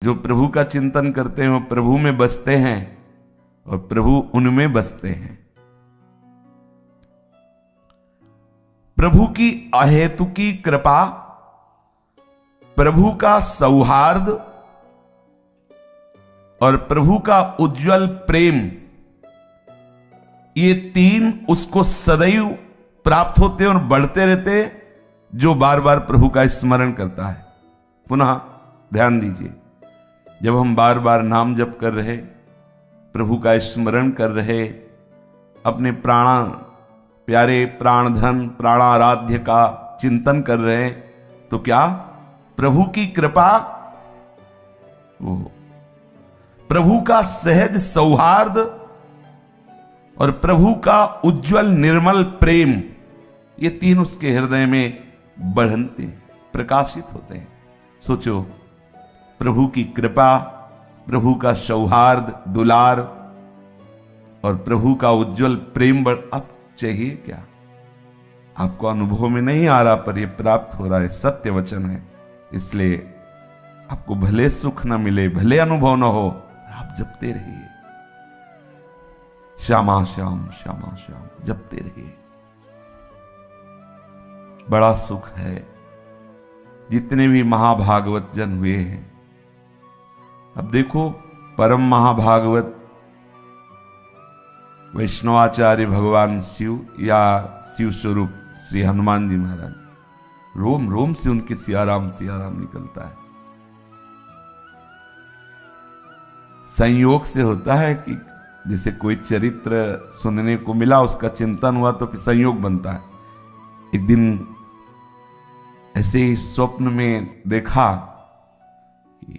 जो प्रभु का चिंतन करते हैं वो प्रभु में बसते हैं और प्रभु उनमें बसते हैं। प्रभु की अहेतुकी कृपा, प्रभु का सौहार्द और प्रभु का उज्जवल प्रेम, ये तीन उसको सदैव प्राप्त होते और बढ़ते रहते जो बार बार प्रभु का स्मरण करता है। पुनः ध्यान दीजिए, जब हम बार बार नाम जप कर रहे, प्रभु का स्मरण कर रहे, अपने प्यारे प्राणधन प्राणाराध्य का चिंतन कर रहे, तो क्या प्रभु की कृपा, वो प्रभु का सहज सौहार्द और प्रभु का उज्जवल निर्मल प्रेम, ये तीन उसके हृदय में बढ़ते प्रकाशित होते हैं। सोचो, प्रभु की कृपा, प्रभु का सौहार्द दुलार और प्रभु का उज्जवल प्रेम अब चाहिए क्या? आपको अनुभव में नहीं आ रहा, पर यह प्राप्त हो रहा है, सत्य वचन है। इसलिए आपको भले सुख ना मिले, भले अनुभव ना हो, आप जपते रहिए, श्यामा श्याम श्यामा श्याम जपते रहिए। बड़ा सुख है। जितने भी महाभागवत जन हुए हैं, अब देखो, परम महाभागवत वैष्णवाचार्य भगवान शिव या शिव स्वरूप श्री हनुमान जी महाराज, रोम रोम से उनके सियाराम सियाराम निकलता है। संयोग से होता है कि जैसे कोई चरित्र सुनने को मिला, उसका चिंतन हुआ तो फिर संयोग बनता है। एक दिन ऐसे ही स्वप्न में देखा कि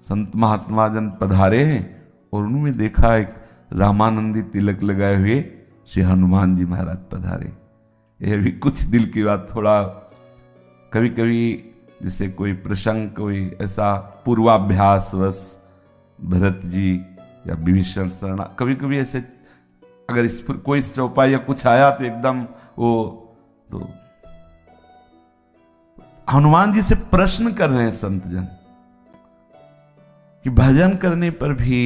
संत महात्मा जन पधारे हैं और उन्होंने देखा एक रामानंदी तिलक लगाए हुए श्री हनुमान जी महाराज पधारे। यह भी कुछ दिल की बात, थोड़ा कभी कभी जैसे कोई प्रसंग, कोई ऐसा पूर्वाभ्यास वश भरत जी या विभीषण शरणा, कभी कभी ऐसे अगर इस पर कोई चौपाई या कुछ आया तो एकदम वो, तो हनुमान जी से प्रश्न कर रहे हैं संत जन कि भजन करने पर भी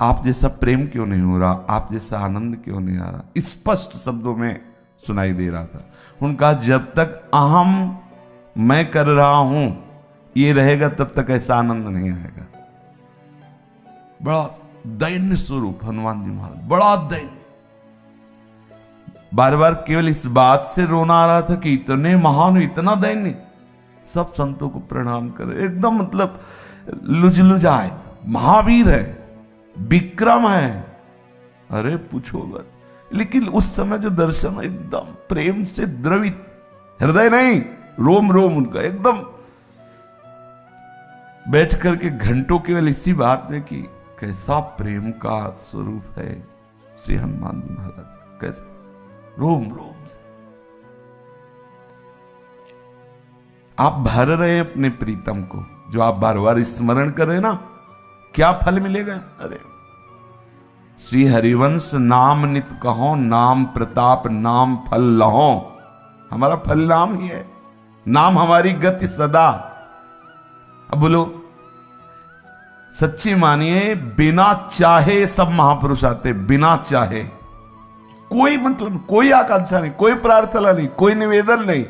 आप जैसा प्रेम क्यों नहीं हो रहा, आप जैसा आनंद क्यों नहीं आ रहा। स्पष्ट शब्दों में सुनाई दे रहा था। उनका जब तक अहम मैं कर रहा हूं ये रहेगा, तब तक ऐसा आनंद नहीं आएगा। बड़ा दैन्य स्वरूप हनुमान जी महाराज, बड़ा दैन्य। बार बार केवल इस बात से रोना आ रहा था कि इतने महान, इतना दैन्य। सब संतों को प्रणाम करे, एकदम मतलब लुजलुजाए, महावीर है, विक्रम है, अरे पूछो मत। लेकिन उस समय जो दर्शन एकदम प्रेम से द्रवित, हृदय नहीं, रोम रोम उनका एकदम, बैठ करके घंटों केवल इसी बात में कि कैसा प्रेम का स्वरूप है श्री हनुमान जी महाराज, कैसे रोम रोम से आप भर रहे हैं अपने प्रीतम को, जो आप बार बार स्मरण कर रहे हैं ना, क्या फल मिलेगा? अरे श्री हरिवंश नाम नित कहो, नाम प्रताप नाम फल लहो। हमारा फल नाम ही है, नाम हमारी गति सदा। अब बोलो, सच्ची मानिए, बिना चाहे सब महापुरुष आते, बिना चाहे, कोई मतलब, कोई आकांक्षा नहीं, कोई प्रार्थना नहीं, कोई निवेदन नहीं,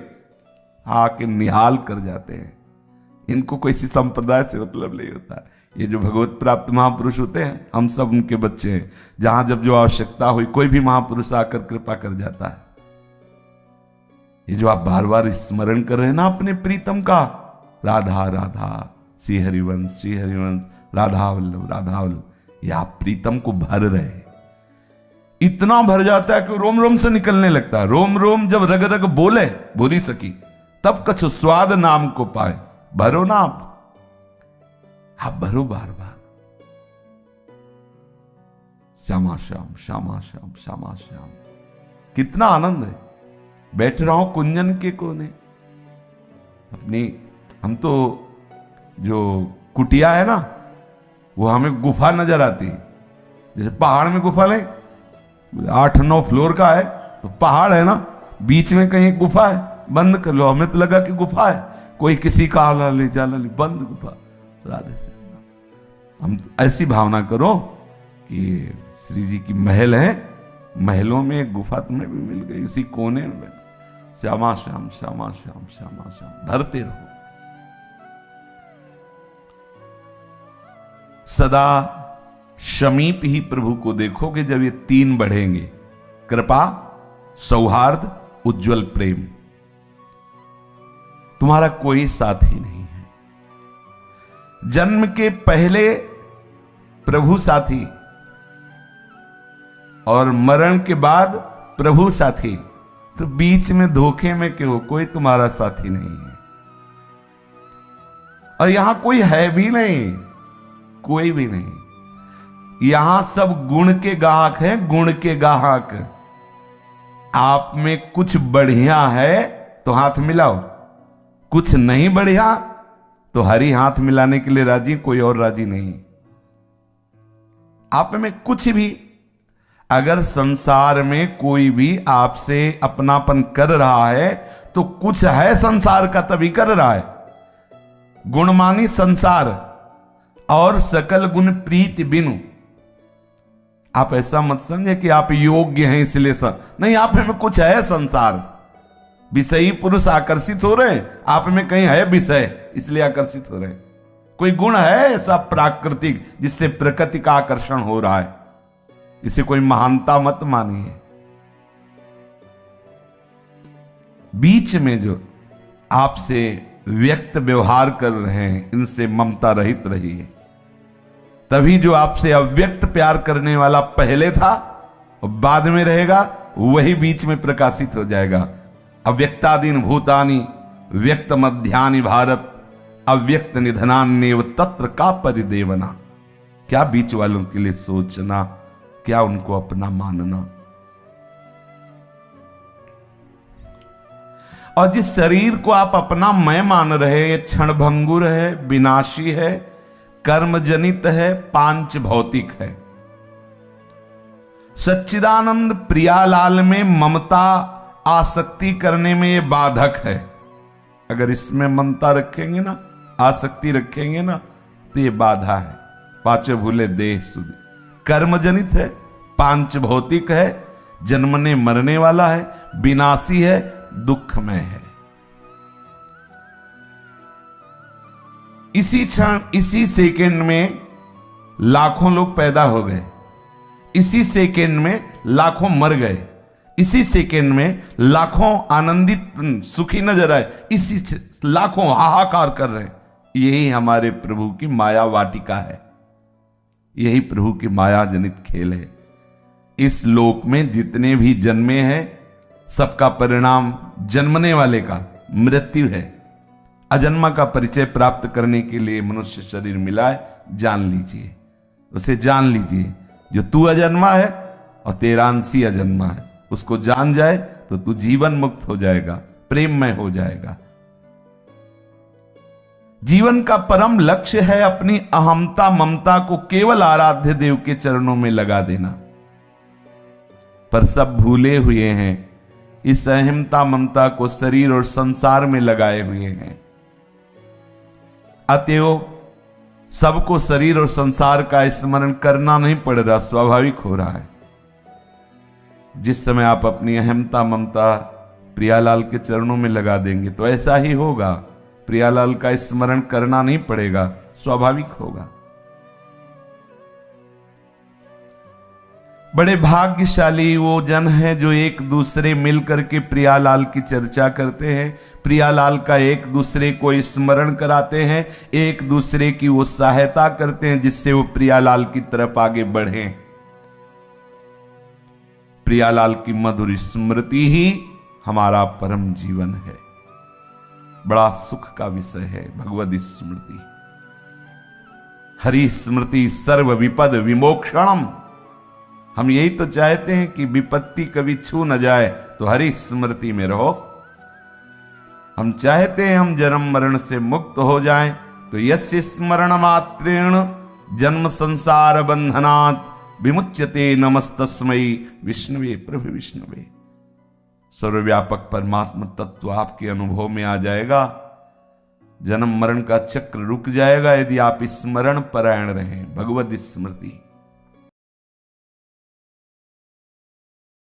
आके निहाल कर जाते हैं। इनको कोई सी संप्रदाय से मतलब नहीं होता। ये जो भगवत प्राप्त महापुरुष होते हैं, हम सब उनके बच्चे हैं। जहां जब जो आवश्यकता हुई, कोई भी महापुरुष आकर कृपा कर जाता है। ये जो आप बार बार स्मरण कर रहे हैं ना अपने प्रीतम का, राधा राधा श्री हरिवंश राधा वल्लभ राधा वल्लभ, ये आप प्रीतम को भर रहे हैं। इतना भर जाता है कि रोम रोम से निकलने लगता है। रोम रोम जब रग रग बोले बोली सकी, तब कछु स्वाद नाम को पाए। भरो ना आप भरो बार बार, श्यामा श्याम श्यामा श्याम श्यामा श्याम। कितना आनंद है। बैठ रहा हूं कुंजन के कोने अपनी, हम तो जो कुटिया है ना, वो हमें गुफा नजर आती है। जैसे पहाड़ में गुफा नहीं, 8-9 फ्लोर का है तो पहाड़ है ना, बीच में कहीं गुफा है, बंद कर लो। हमें तो लगा कि गुफा है, कोई किसी का आला ले जाला ले, बंद गुफा। राधे श्याम। हम ऐसी भावना करो कि श्री जी की महल है, महलों में एक गुफा तुम्हें भी मिल गई, उसी कोने में श्यामा श्याम श्यामा श्याम श्यामा श्याम धरते रहो। सदा समीप ही प्रभु को देखोगे जब ये तीन बढ़ेंगे, कृपा, सौहार्द, उज्जवल प्रेम। तुम्हारा कोई साथी नहीं है। जन्म के पहले प्रभु साथी और मरण के बाद प्रभु साथी, तो बीच में धोखे में क्यों? कोई तुम्हारा साथी नहीं है और यहां कोई है भी नहीं, कोई भी नहीं। यहां सब गुण के गाहक हैं, गुण के गाहक। आप में कुछ बढ़िया है तो हाथ मिलाओ, कुछ नहीं बढ़िया तो हरी हाथ मिलाने के लिए राजी, कोई और राजी नहीं। आप में कुछ भी, अगर संसार में कोई भी आपसे अपनापन कर रहा है तो कुछ है संसार का, तभी कर रहा है। गुणमानी संसार और सकल गुण प्रीति बिनु। आप ऐसा मत समझे कि आप योग्य हैं इसलिए नहीं, आप में कुछ है संसार। विषयी पुरुष आकर्षित हो रहे, आप में कहीं है विषय इसलिए आकर्षित हो रहे। कोई गुण है ऐसा प्राकृतिक जिससे प्रकृति का आकर्षण हो रहा है, इसे कोई महानता मत मानिए। बीच में जो आपसे व्यक्त व्यवहार कर रहे हैं, इनसे ममता रहित रहिए। तभी जो आपसे अव्यक्त प्यार करने वाला पहले था और बाद में रहेगा, वही बीच में प्रकाशित हो जाएगा। अव्यक्तादीन भूतानि व्यक्त मध्यानि भारत, अव्यक्त निधनान्येव तत्र का परिदेवना। क्या बीच वालों के लिए सोचना, क्या उनको अपना मानना। और जिस शरीर को आप अपना मैं मान रहे हैं, ये क्षणभंगुर है, विनाशी है, कर्म जनित है, पांच भौतिक है। सच्चिदानंद प्रियालाल में ममता आसक्ति करने में ये बाधक है। अगर इसमें ममता रखेंगे ना, आसक्ति रखेंगे ना, तो ये बाधा है। पांचों भूले देह सुधि, कर्म जनित है, पांच भौतिक है, जन्मने मरने वाला है, विनाशी है, दुखमय है। इसी क्षण, इसी सेकंड में लाखों लोग पैदा हो गए, इसी सेकंड में लाखों मर गए, इसी सेकंड में लाखों आनंदित सुखी नजर आए, इसी लाखों हाहाकार कर रहे हैं। यही हमारे प्रभु की माया वाटिका है, यही प्रभु की माया जनित खेल है। इस लोक में जितने भी जन्मे हैं, सबका परिणाम जन्मने वाले का मृत्यु है। अजन्मा का परिचय प्राप्त करने के लिए मनुष्य शरीर मिला है, जान लीजिए, उसे जान लीजिए। जो तू अजन्मा है और तेरा अंशी अजन्मा है, उसको जान जाए तो तू जीवन मुक्त हो जाएगा, प्रेममय हो जाएगा। जीवन का परम लक्ष्य है अपनी अहमता ममता को केवल आराध्य देव के चरणों में लगा देना। पर सब भूले हुए हैं, इस अहमता ममता को शरीर और संसार में लगाए हुए हैं। अतएव सबको शरीर और संसार का स्मरण करना नहीं पड़ रहा, स्वाभाविक हो रहा है। जिस समय आप अपनी अहमता ममता प्रियालाल के चरणों में लगा देंगे तो ऐसा ही होगा। प्रियालाल का स्मरण करना नहीं पड़ेगा, स्वाभाविक होगा। बड़े भाग्यशाली वो जन हैं जो एक दूसरे मिलकर के प्रियालाल की चर्चा करते हैं, प्रियालाल का एक दूसरे को स्मरण कराते हैं, एक दूसरे की वो सहायता करते हैं जिससे वो प्रियालाल की तरफ आगे बढ़ें। प्रियालाल की मधुर स्मृति ही हमारा परम जीवन है। बड़ा सुख का विषय है भगवद स्मृति। हरि स्मृति सर्व विपद विमोक्षणम। हम यही तो चाहते हैं कि विपत्ति कभी छू न जाए, तो हरि स्मृति में रहो। हम चाहते हैं हम जन्म मरण से मुक्त हो जाएं, तो यस्य स्मरण मात्रेण जन्म संसार बंधनात् विमुच्यते नमस्तस्मै विष्णुवे प्रभु विष्णुवे। सर्वव्यापक परमात्मा तत्व आपके अनुभव में आ जाएगा जन्म मरण का चक्र रुक जाएगा यदि आप स्मरण परायण रहें, भगवत स्मृति।